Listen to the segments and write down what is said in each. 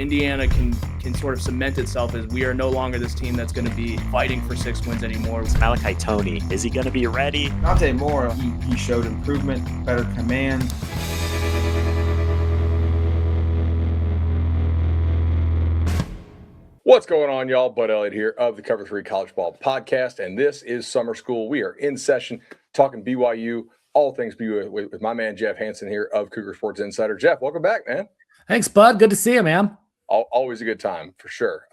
Indiana can sort of cement itself as we are no longer this team that's going to be fighting for 6 wins anymore. Malachi Toney, is he going to be ready? Dante Moore, he showed improvement, better command. What's going on, y'all? Bud Elliott here of the Cover 3 College Ball Podcast, and this is Summer School. We are in session talking BYU, all things BYU with my man Jeff Hansen here of Cougar Sports Insider. Jeff, welcome back, man. Thanks, Bud. Good to see you, man. Always a good time, for sure.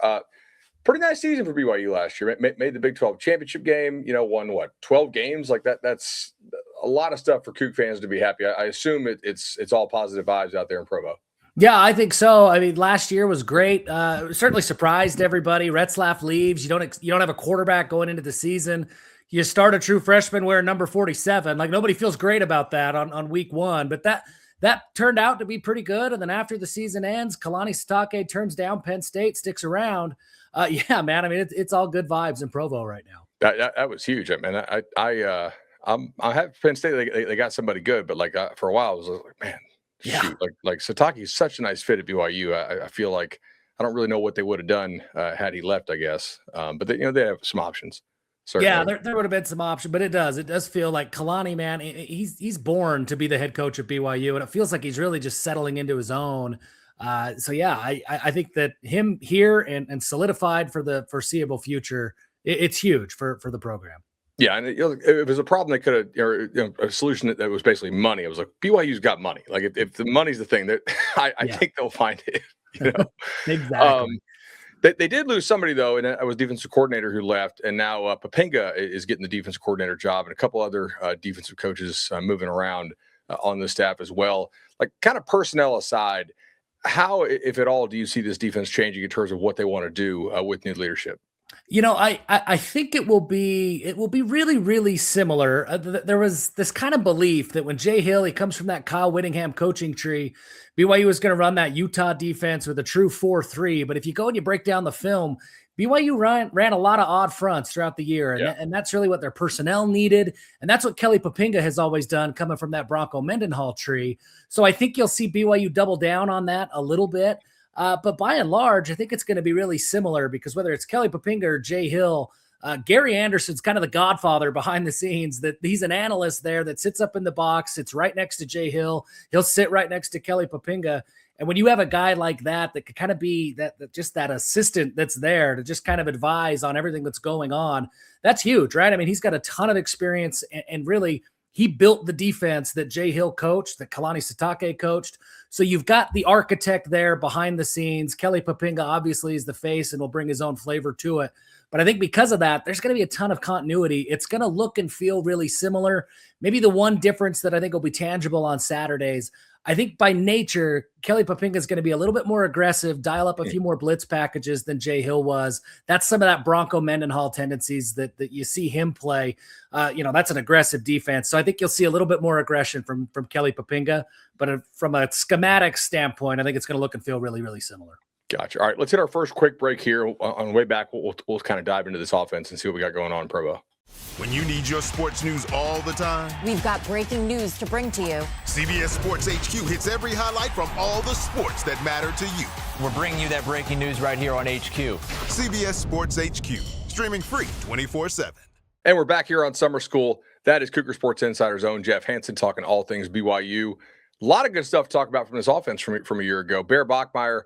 Pretty nice season for BYU last year. Made the Big 12 championship game, won, 12 games? Like that's a lot of stuff for Cougar fans to be happy. I assume it's all positive vibes out there in Provo. Yeah, I think so. I mean, last year was great. Certainly surprised everybody. Retzlaff leaves. You don't have a quarterback going into the season. You start a true freshman wearing number 47. Like, nobody feels great about that on week one, but that turned out to be pretty good. And then after the season ends, Kalani Sitake turns down Penn State, sticks around. Yeah, man. I mean, it's all good vibes in Provo right now. That was huge. I mean, I have Penn State. They got somebody good, but for a while I was like, man. Yeah. Shoot, like Sitake is such a nice fit at BYU. I feel like I don't really know what they would have done had he left, I guess. But they have some options. Certainly. Yeah, there would have been some option, but it does feel like Kalani, man, he's born to be the head coach at BYU, and it feels like he's really just settling into his own. So yeah, I think that him here and solidified for the foreseeable future, it's huge for the program. Yeah, and it was a problem they could have, or a solution that was basically money. It was like, BYU's got money. Like if the money's the thing, that I think they'll find it. Exactly. They did lose somebody though, and it was defensive coordinator who left, and now Papinga is getting the defensive coordinator job, and a couple other defensive coaches moving around on the staff as well. Like, kind of personnel aside, how, if at all, do you see this defense changing in terms of what they want to do with new leadership? I think it will be really, really similar. There was this kind of belief that when Jay Hill, he comes from that Kyle Whittingham coaching tree, BYU was going to run that Utah defense with a true 4-3. But if you go and you break down the film, BYU ran a lot of odd fronts throughout the year, and that's really what their personnel needed. And that's what Kelly Papinga has always done, coming from that Bronco Mendenhall tree. So I think you'll see BYU double down on that a little bit. But by and large, I think it's going to be really similar, because whether it's Kelly Papinga or Jay Hill, Gary Anderson's kind of the godfather behind the scenes. That he's an analyst there that sits up in the box, sits right next to Jay Hill. He'll sit right next to Kelly Papinga. And when you have a guy like that could kind of be that assistant that's there to just kind of advise on everything that's going on, that's huge, right? I mean, he's got a ton of experience, and really he built the defense that Jay Hill coached, that Kalani Sitake coached. So you've got the architect there behind the scenes. Kelly Papinga obviously is the face and will bring his own flavor to it. But I think because of that, there's going to be a ton of continuity. It's going to look and feel really similar. Maybe the one difference that I think will be tangible on Saturdays, I think by nature, Kelly Papinga is going to be a little bit more aggressive, dial up a few more blitz packages than Jay Hill was. That's some of that Bronco Mendenhall tendencies that you see him play. That's an aggressive defense. So I think you'll see a little bit more aggression from Kelly Papinga. But from a schematic standpoint, I think it's going to look and feel really, really similar. Gotcha. All right, let's hit our first quick break here. On the way back, we'll kind of dive into this offense and see what we got going on in Provo. When you need your sports news all the time, we've got breaking news to bring to you. CBS Sports HQ hits every highlight from all the sports that matter to you. We're bringing you that breaking news right here on HQ. CBS Sports HQ, streaming free 24/7. And we're back here on Summer School. That is Cougar Sports Insider's own Jeff Hansen talking all things BYU. A lot of good stuff to talk about from this offense from a year ago. Bear Bachmeier,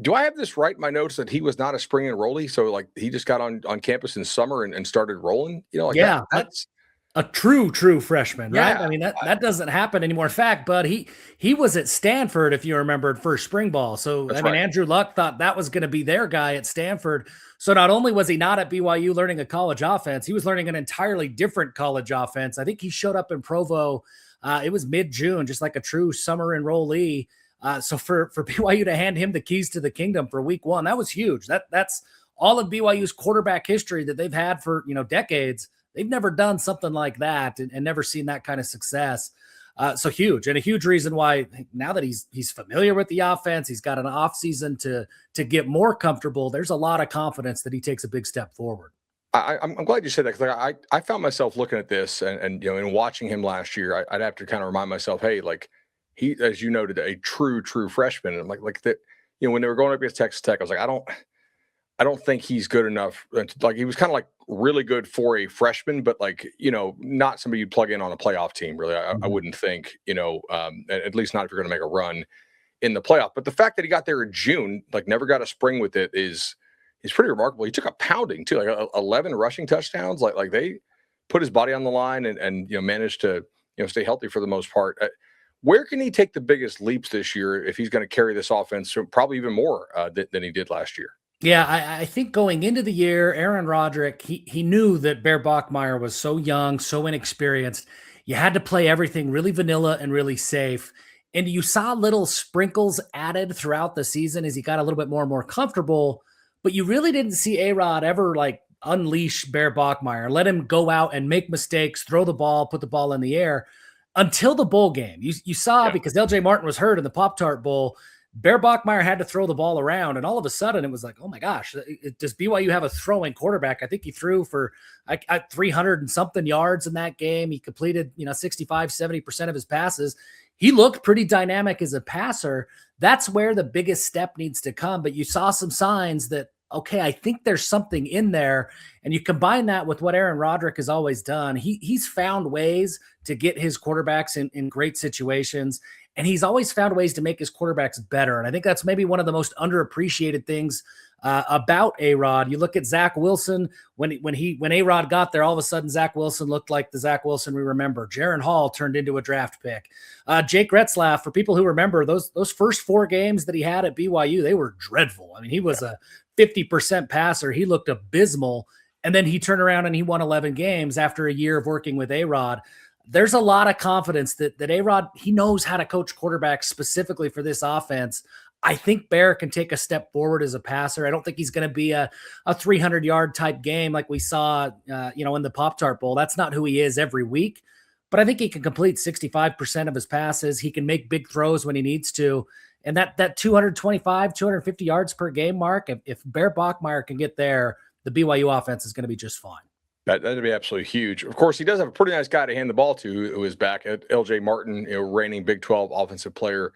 do I have this right in my notes that he was not a spring enrollee? So, he just got on campus in summer and started rolling? That's a true freshman, right? Yeah. I mean, that doesn't happen anymore. In fact, Bud, he was at Stanford, if you remember, first spring ball. So, That's right. Right. Andrew Luck thought that was going to be their guy at Stanford. So not only was he not at BYU learning a college offense, he was learning an entirely different college offense. I think he showed up in Provo. It was mid-June, just like a true summer enrollee. So for BYU to hand him the keys to the kingdom for week one, that was huge. That's all of BYU's quarterback history that they've had for decades. They've never done something like that and never seen that kind of success. So huge, and a huge reason why now that he's familiar with the offense, he's got an off season to get more comfortable. There's a lot of confidence that he takes a big step forward. I'm glad you said that, because I found myself looking at this and in watching him last year, I'd have to kind of remind myself, hey, he, as you noted, a true freshman. And I'm like that, when they were going up against Texas Tech, I was like, I don't think he's good enough. Like he was kind of like really good for a freshman, but like, not somebody you'd plug in on a playoff team. Really, I wouldn't think, at least not if you're going to make a run in the playoff. But the fact that he got there in June, like never got a spring with it is pretty remarkable. He took a pounding too, like 11 rushing touchdowns. Like they put his body on the line and managed to, stay healthy for the most part. Where can he take the biggest leaps this year if he's going to carry this offense, probably even more than he did last year? Yeah, I think going into the year, Aaron Roderick, he knew that Bear Bachmeier was so young, so inexperienced. You had to play everything really vanilla and really safe. And you saw little sprinkles added throughout the season as he got a little bit more and more comfortable. But you really didn't see A-Rod ever like unleash Bear Bachmeier, let him go out and make mistakes, throw the ball, put the ball in the air until the bowl game. You saw because LJ Martin was hurt in the Pop-Tart Bowl. Bear Bachmeier had to throw the ball around, and all of a sudden it was like, oh my gosh, does BYU have a throwing quarterback? I think he threw for 300 and something yards in that game. He completed, 65, 70% of his passes. He looked pretty dynamic as a passer. That's where the biggest step needs to come. But you saw some signs that, okay, I think there's something in there. And you combine that with what Aaron Roderick has always done. He's found ways to get his quarterbacks in great situations. And he's always found ways to make his quarterbacks better. And I think that's maybe one of the most underappreciated things about A-Rod. You look at Zach Wilson, when A-Rod got there, all of a sudden Zach Wilson looked like the Zach Wilson we remember. Jaron Hall turned into a draft pick. Jake Retzlaff, for people who remember, those first 4 games that he had at BYU, they were dreadful. I mean, he was a 50% passer. He looked abysmal. And then he turned around and he won 11 games after a year of working with A-Rod. There's a lot of confidence that A-Rod, he knows how to coach quarterbacks specifically for this offense. I think Bear can take a step forward as a passer. I don't think he's going to be a 300-yard type game like we saw, in the Pop-Tart Bowl. That's not who he is every week. But I think he can complete 65% of his passes. He can make big throws when he needs to. And that 225, 250 yards per game mark, if Bear Bachmeier can get there, the BYU offense is going to be just fine. That'd be absolutely huge. Of course, he does have a pretty nice guy to hand the ball to who is back at LJ Martin, reigning Big 12 Offensive Player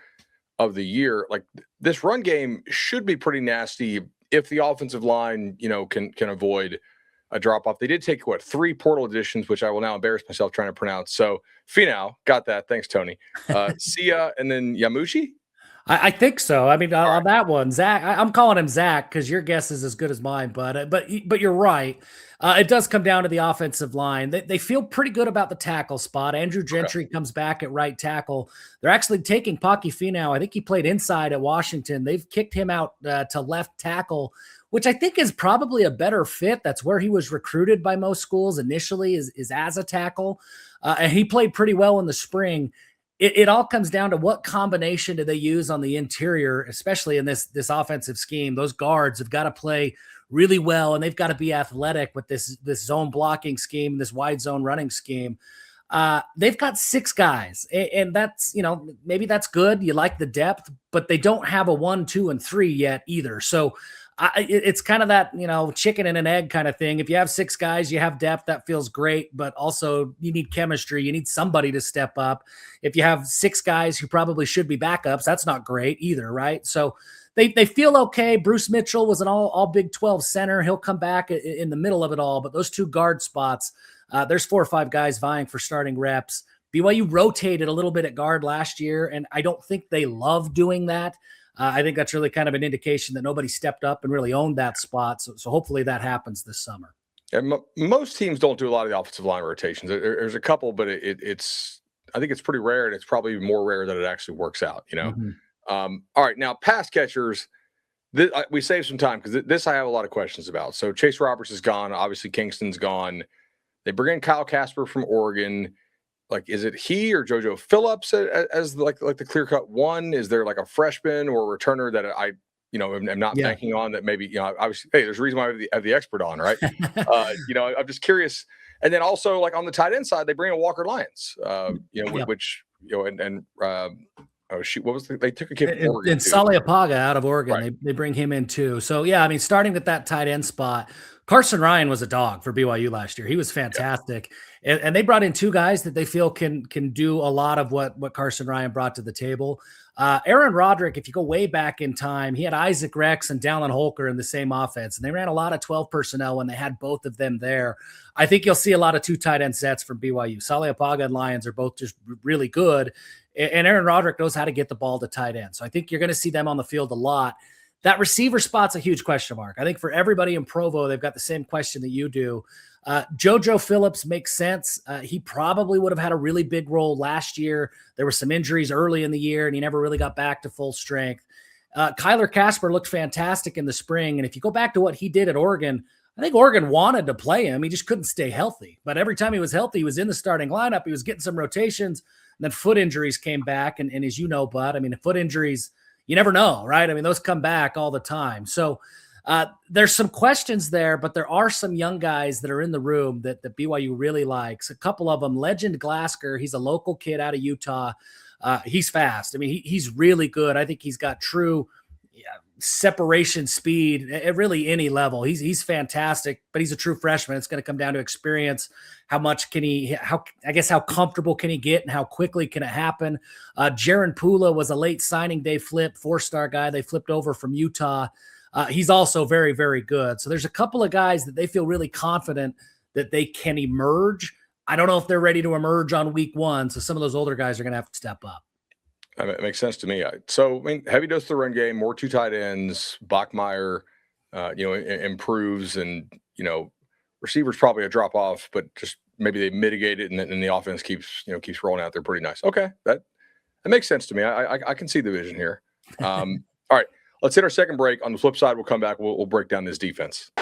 of the Year. Like this run game should be pretty nasty if the offensive line, can avoid a drop off. They did take 3 portal additions, which I will now embarrass myself trying to pronounce. So Finau got that. Thanks, Tony. Sia and then Yamushi. I think so. I mean, on that one, Zach, I'm calling him Zach because your guess is as good as mine, but you're right. It does come down to the offensive line. They feel pretty good about the tackle spot. Andrew Gentry comes back at right tackle. They're actually taking Paki Finau. I think he played inside at Washington. They've kicked him out to left tackle, which I think is probably a better fit. That's where he was recruited by most schools initially is as a tackle. And he played pretty well in the spring. It all comes down to what combination do they use on the interior, especially in this offensive scheme. Those guards have got to play really well, and they've got to be athletic with this zone blocking scheme, this wide zone running scheme. They've got 6 guys, and that's, maybe that's good. You like the depth, but they don't have a 1, 2, and 3 yet either. So it's kind of that, chicken and an egg kind of thing. If you have 6 guys, you have depth, that feels great, but also you need chemistry. You need somebody to step up. If you have 6 guys who probably should be backups, that's not great either, right? So they feel okay. Bruce Mitchell was an all Big 12 center. He'll come back in the middle of it all, but those 2 guard spots, there's 4 or 5 guys vying for starting reps. BYU rotated a little bit at guard last year, and I don't think they love doing that. I think that's really kind of an indication that nobody stepped up and really owned that spot. So hopefully that happens this summer. Yeah, most teams don't do a lot of the offensive line rotations. There's a couple, but I think it's pretty rare, and it's probably more rare that it actually works out. Mm-hmm. All right, now pass catchers. We saved some time because this I have a lot of questions about. So Chase Roberts is gone. Obviously, Kingston's gone. They bring in Kyle Casper from Oregon. Like, is it he or JoJo Phillips as like the clear cut one? Is there like a freshman or a returner that I am not banking on that maybe, obviously, hey, there's a reason why I have the expert on, right? I'm just curious. And then also like on the tight end side, they bring in Walker Lyons, which, what was they took a kid from Oregon. And Sale Apaga out of Oregon. Right. They bring him in too. So yeah, I mean, starting with that tight end spot, Carson Ryan was a dog for BYU last year. He was fantastic. And they brought in 2 guys that they feel can do a lot of what Carson Ryan brought to the table. Aaron Roderick, if you go way back in time, he had Isaac Rex and Dallin Holker in the same offense, and they ran a lot of 12 personnel when they had both of them there. I think you'll see a lot of 2 tight end sets from BYU. Saleh Apaga and Lyons are both just really good, and Aaron Roderick knows how to get the ball to tight end. So I think you're going to see them on the field a lot. That receiver spot's a huge question mark. I think for everybody in Provo, they've got the same question that you do. JoJo Phillips makes sense. He probably would have had a really big role last year. There were some injuries early in the year, and he never really got back to full strength. Kyler Casper looked fantastic in the spring, and if you go back to what he did at Oregon, I think Oregon wanted to play him. He just couldn't stay healthy. But every time he was healthy, he was in the starting lineup. He was getting some rotations, and then foot injuries came back. And as you know, Bud, I mean, foot injuries, you never know, right? I mean, those come back all the time. So there's some questions there, but there are some young guys that are in the room that BYU really likes. A couple of them, Legend Glasker, he's a local kid out of Utah. He's fast. I mean, he's really good. I think he's got true separation speed at really any level. He's fantastic, but he's a true freshman. It's going to come down to experience. How much can how comfortable can he get and how quickly can it happen? Jaron Pula was a late signing day flip, 4-star guy. They flipped over from Utah. He's also very, very good. So there's a couple of guys that they feel really confident that they can emerge. I don't know if they're ready to emerge on week 1. So some of those older guys are going to have to step up. It makes sense to me. So, I mean, heavy dose of the run game, more 2 tight ends, Bachmeier, improves, and, receivers probably a drop off, but just maybe they mitigate it, and then the offense keeps rolling out there pretty nice. Okay. That makes sense to me. I can see the vision here. All right, let's hit our second break. On the flip side, we'll come back. We'll break down this defense.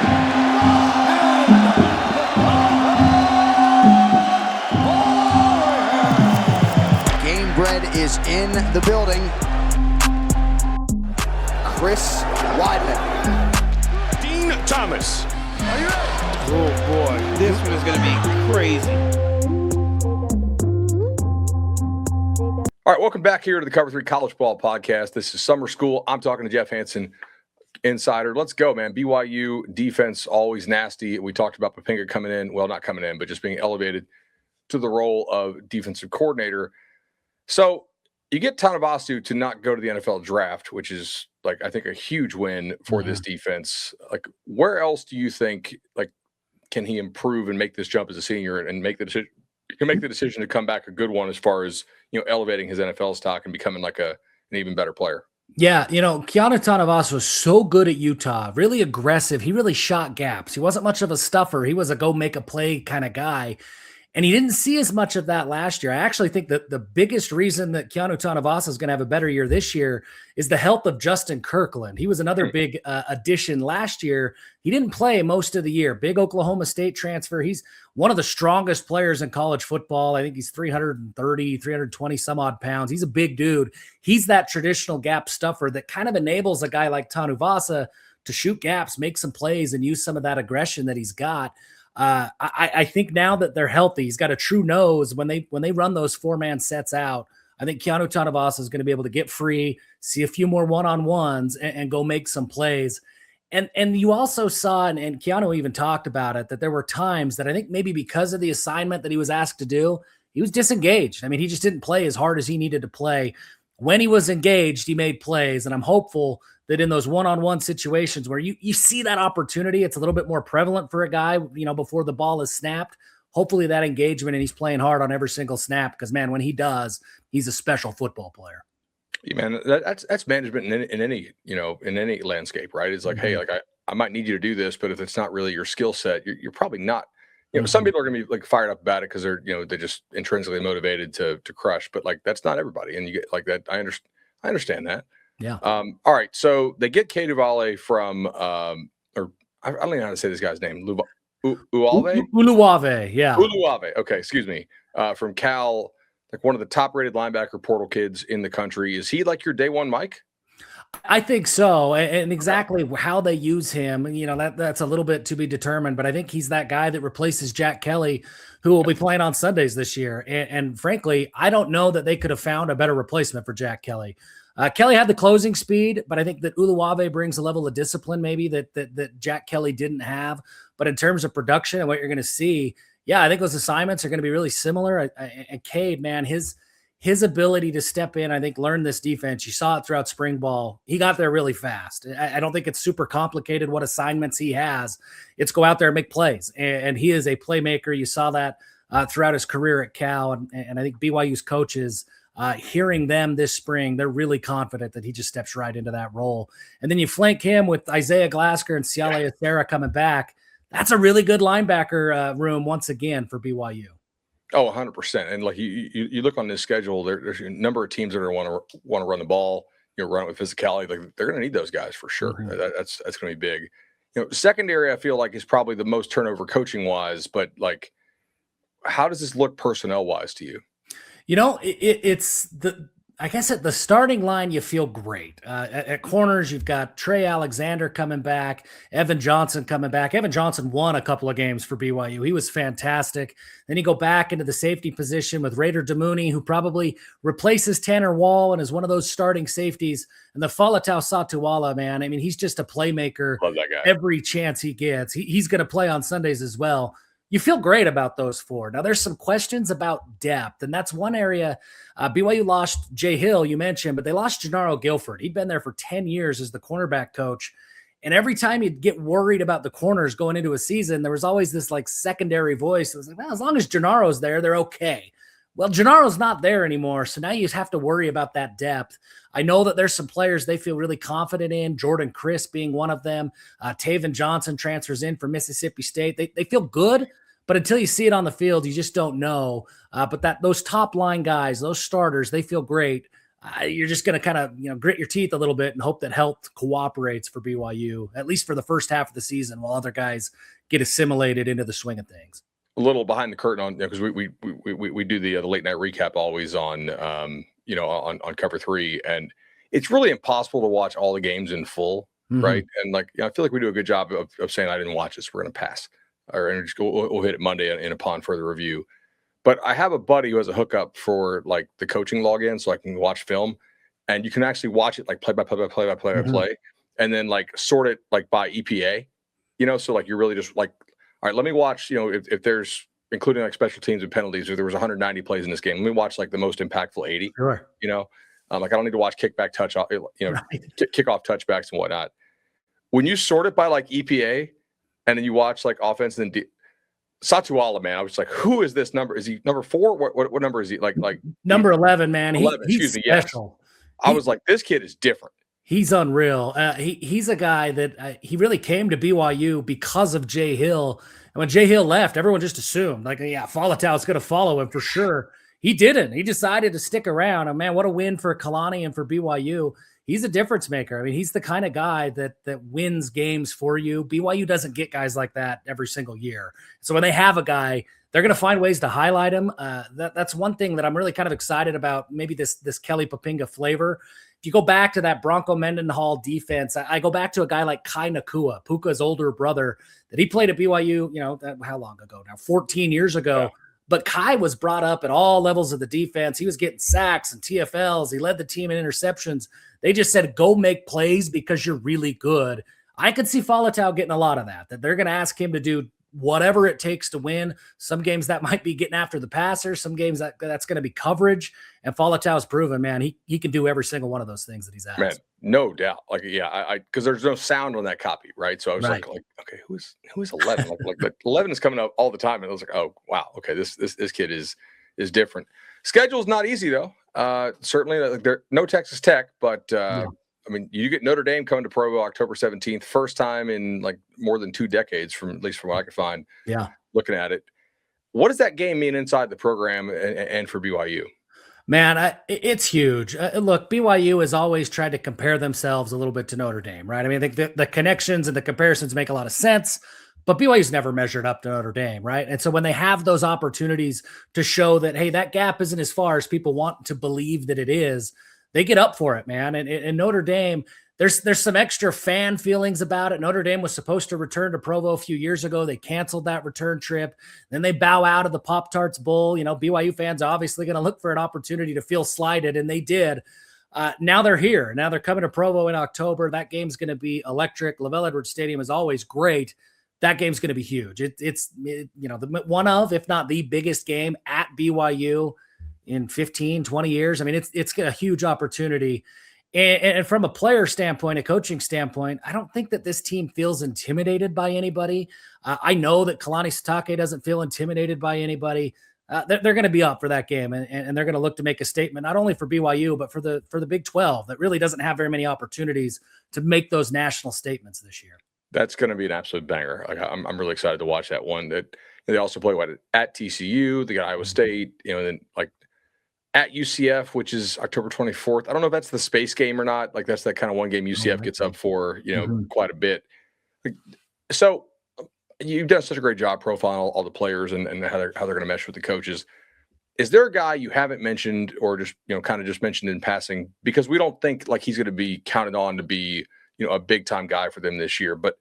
Bread is in the building. Chris Weidman. Dean Thomas. Are you ready? Oh boy, this one is going to be crazy. All right, welcome back here to the Cover 3 College Ball Podcast. This is Summer School. I'm talking to Jeff Hansen, insider. Let's go, man. BYU defense always nasty. We talked about Poppinga coming in. Well, not coming in, but just being elevated to the role of defensive coordinator. So you get Tanuvasa to not go to the NFL draft, which is I think a huge win for this defense. Where else do you think can he improve and make this jump as a senior and make the decision? You can make the decision to come back a good one as far as elevating his NFL stock and becoming an even better player. Yeah, Keanu Tanuvasa was so good at Utah, really aggressive. He really shot gaps. He wasn't much of a stuffer. He was a go make a play kind of guy. And he didn't see as much of that last year. I actually think that the biggest reason that Keanu Tanuvasa is going to have a better year this year is the health of Justin Kirkland. He was another big addition last year. He didn't play most of the year. Big Oklahoma State transfer. He's one of the strongest players in college football. I think he's 330, 320 some odd pounds. He's a big dude. He's that traditional gap stuffer that kind of enables a guy like Tanuvasa to shoot gaps, make some plays, and use some of that aggression that he's got. I think now that they're healthy, he's got a true nose when they run those 4-man sets out. I think Keanu Tanuvasa is going to be able to get free, see a few more one-on-ones, and go make some plays. And you also saw, and Keanu even talked about it, that there were times that I think maybe because of the assignment that he was asked to do, he was disengaged. I mean, he just didn't play as hard as he needed to play. When he was engaged, he made plays, and I'm hopeful that in those one-on-one situations where you see that opportunity, it's a little bit more prevalent for a guy, before the ball is snapped. Hopefully that engagement, and he's playing hard on every single snap because, man, when he does, he's a special football player. Yeah, man, that's management in any landscape, right? It's hey, I might need you to do this, but if it's not really your skill set, you're probably not. Some people are going to be fired up about it because they're just intrinsically motivated to crush, but that's not everybody, and you get that. I understand that. Yeah. All right. So they get K. Duvale from, or I don't even know how to say this guy's name. Uluwave. Yeah. Uluwave. Okay. Excuse me. From Cal, one of the top rated linebacker portal kids in the country. Is he your day one Mike? I think so. And exactly how they use him, that's a little bit to be determined, but I think he's that guy that replaces Jack Kelly, who will be playing on Sundays this year. And frankly, I don't know that they could have found a better replacement for Jack Kelly. Kelly had the closing speed, but I think that Uluwave brings a level of discipline maybe that Jack Kelly didn't have. But in terms of production and what you're going to see, I think those assignments are going to be really similar. And Cade, man, his his ability to step in, I think, learn this defense. You saw it throughout spring ball. He got there really fast. I don't think it's super complicated what assignments he has. It's go out there and make plays. And he is a playmaker. You saw that throughout his career at Cal. And I think BYU's coaches, hearing them this spring, they're really confident that he just steps right into that role. And then you flank him with Isaiah Glasker and Siale Acera coming back. That's a really good linebacker room once again for BYU. Oh, 100%. And like you look on this schedule, there's a number of teams that are want to run the ball, run it with physicality. Like they're going to need those guys for sure. Mm-hmm. That's going to be big. Secondary, I feel like is probably the most turnover coaching wise, but like, how does this look personnel wise to you? I guess at the starting line, you feel great. At corners, you've got Trey Alexander coming back, Evan Johnson coming back. Evan Johnson won a couple of games for BYU. He was fantastic. Then you go back into the safety position with Raider Damouni, who probably replaces Tanner Wall and is one of those starting safeties. And the Falatau Satuala, man, I mean, he's just a playmaker. Love that guy. Every chance he gets. He's going to play on Sundays as well. You feel great about those four. Now, there's some questions about depth, and that's one area. BYU lost Jay Hill, you mentioned, but they lost Gennaro Guilford. He'd been there for 10 years as the cornerback coach, and every time you'd get worried about the corners going into a season, there was always this like secondary voice that was like, well, as long as Gennaro's there, they're okay. Well, Gennaro's not there anymore, so now you have to worry about that depth. I know that there's some players they feel really confident in, Jordan Chris being one of them. Taven Johnson transfers in from Mississippi State. They feel good, but until you see it on the field, you just don't know. But those top line guys, those starters, they feel great. You're just going to kind of grit your teeth a little bit and hope that health cooperates for BYU, at least for the first half of the season, while other guys get assimilated into the swing of things. A little behind the curtain on because we do the late night recap always on on Cover 3, and it's really impossible to watch all the games in full, right? And I feel like we do a good job of saying I didn't watch this, we're going to pass. Or we'll hit it Monday and upon further review. But I have a buddy who has a hookup for like the coaching login, so I can watch film, and you can actually watch it like play by play, and then like sort it like by EPA, so like you're really just like, all right, let me watch, if there's including like special teams and penalties, if there was 190 plays in this game, let me watch like the most impactful 80. Sure. Like I don't need to watch kickback kickoff touchbacks and whatnot. When you sort it by like EPA. And then you watch like offense and then Satuala, man. I was like, who is this number? Is he number 4? What number is he? Like number 11, man. 11, He's special. Yes. I was like, this kid is different. He's unreal. He's a guy that he really came to BYU because of Jay Hill. And when Jay Hill left, everyone just assumed like, yeah, Falatau is going to follow him for sure. He didn't. He decided to stick around. And man, what a win for Kalani and for BYU. He's a difference maker. I mean, he's the kind of guy that wins games for you. BYU doesn't get guys like that every single year. So when they have a guy, they're going to find ways to highlight him. That's one thing that I'm really kind of excited about, maybe this Kelly Poppinga flavor. If you go back to that Bronco Mendenhall defense, I go back to a guy like Kai Nakua, Puka's older brother, that he played at BYU, how long ago now? 14 years ago. Yeah. But Kai was brought up at all levels of the defense. He was getting sacks and TFLs. He led the team in interceptions. They just said, go make plays because you're really good. I could see Falatau getting a lot of that they're going to ask him to do whatever it takes to win. Some games that might be getting after the passer. Some games that's going to be coverage. And Falatau's proven, man, he can do every single one of those things that he's asked. Man, no doubt. Like, yeah, because there's no sound on that copy, right? So I was like, okay, who's 11? like 11 is coming up all the time, and I was like, oh wow, okay, this kid is different. Schedule's not easy though. Certainly, there no Texas Tech, but I mean, you get Notre Dame coming to Provo October 17th, first time in like more than 2 decades, at least from what I could find. Yeah, looking at it, what does that game mean inside the program and for BYU? Man, it's huge. Look, BYU has always tried to compare themselves a little bit to Notre Dame, right? I mean, I think the connections and the comparisons make a lot of sense, but BYU's never measured up to Notre Dame, right? And so when they have those opportunities to show that, hey, that gap isn't as far as people want to believe that it is, they get up for it, man. And Notre Dame, there's some extra fan feelings about it. Notre Dame was supposed to return to Provo a few years ago. They canceled that return trip. Then they bow out of the Pop-Tarts Bowl. BYU fans are obviously going to look for an opportunity to feel slighted, and they did. Now they're here. Now they're coming to Provo in October. That game's going to be electric. LaVell Edwards Stadium is always great. That game's going to be huge. It's the one of, if not the biggest game at BYU. in 15, 20 years. I mean, it's a huge opportunity. And from a player standpoint, a coaching standpoint, I don't think that this team feels intimidated by anybody. I know that Kalani Sitake doesn't feel intimidated by anybody. They're going to be up for that game, and they're going to look to make a statement, not only for BYU, but for the Big 12 that really doesn't have very many opportunities to make those national statements this year. That's going to be an absolute banger. Like, I'm really excited to watch that one. That they also play at TCU, they got Iowa State, and then like at UCF, which is October 24th. I don't know if that's the space game or not. Like, that's that kind of one game UCF gets up for, quite a bit. So you've done such a great job profiling all the players and how they're going to mesh with the coaches. Is there a guy you haven't mentioned or just, kind of just mentioned in passing, because we don't think like he's going to be counted on to be, a big time guy for them this year, but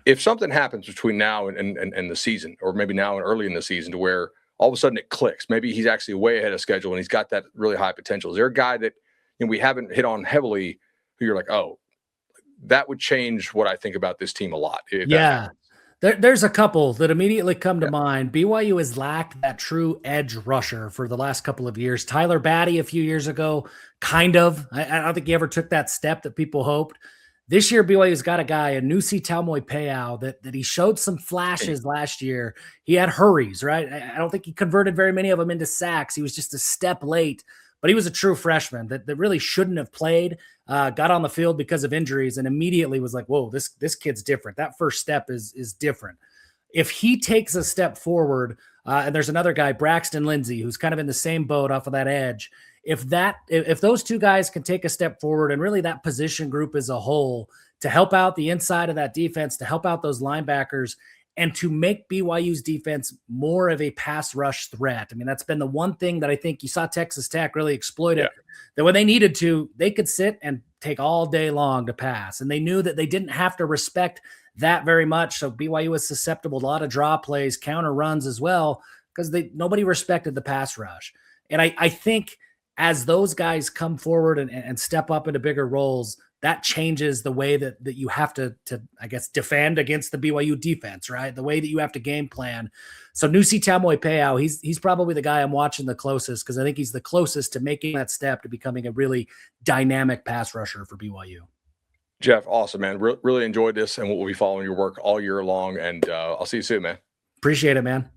if something happens between now and the season, or maybe now and early in the season, to where all of a sudden it clicks, maybe he's actually way ahead of schedule and he's got that really high potential. Is there a guy that we haven't hit on heavily who you're like, oh, that would change what I think about this team a lot? Yeah. There's a couple that immediately come to mind. BYU has lacked that true edge rusher for the last couple of years. Tyler Batty a few years ago, kind of. I don't think he ever took that step that people hoped. This year, BYU's got a guy, a Nusi Taumoi-Peau, that he showed some flashes last year. He had hurries, right? I don't think he converted very many of them into sacks. He was just a step late, but he was a true freshman that really shouldn't have played, got on the field because of injuries, and immediately was like, whoa, this kid's different. That first step is different. If he takes a step forward, and there's another guy, Braxton Lindsey, who's kind of in the same boat off of that edge, if those two guys can take a step forward, and really that position group as a whole, to help out the inside of that defense, to help out those linebackers, and to make BYU's defense more of a pass rush threat. I mean, that's been the one thing that I think you saw Texas Tech really exploit it, that when they needed to, they could sit and take all day long to pass. And they knew that they didn't have to respect that very much. So BYU was susceptible to a lot of draw plays, counter runs as well, because nobody respected the pass rush. And I think as those guys come forward and step up into bigger roles, that changes the way that you have to, I guess, defend against the BYU defense, right? The way that you have to game plan. So Nusi Taumoi-Peau, he's probably the guy I'm watching the closest, because I think he's the closest to making that step to becoming a really dynamic pass rusher for BYU. Jeff, awesome, man. Really enjoyed this, and we'll be following your work all year long, and I'll see you soon, man. Appreciate it, man.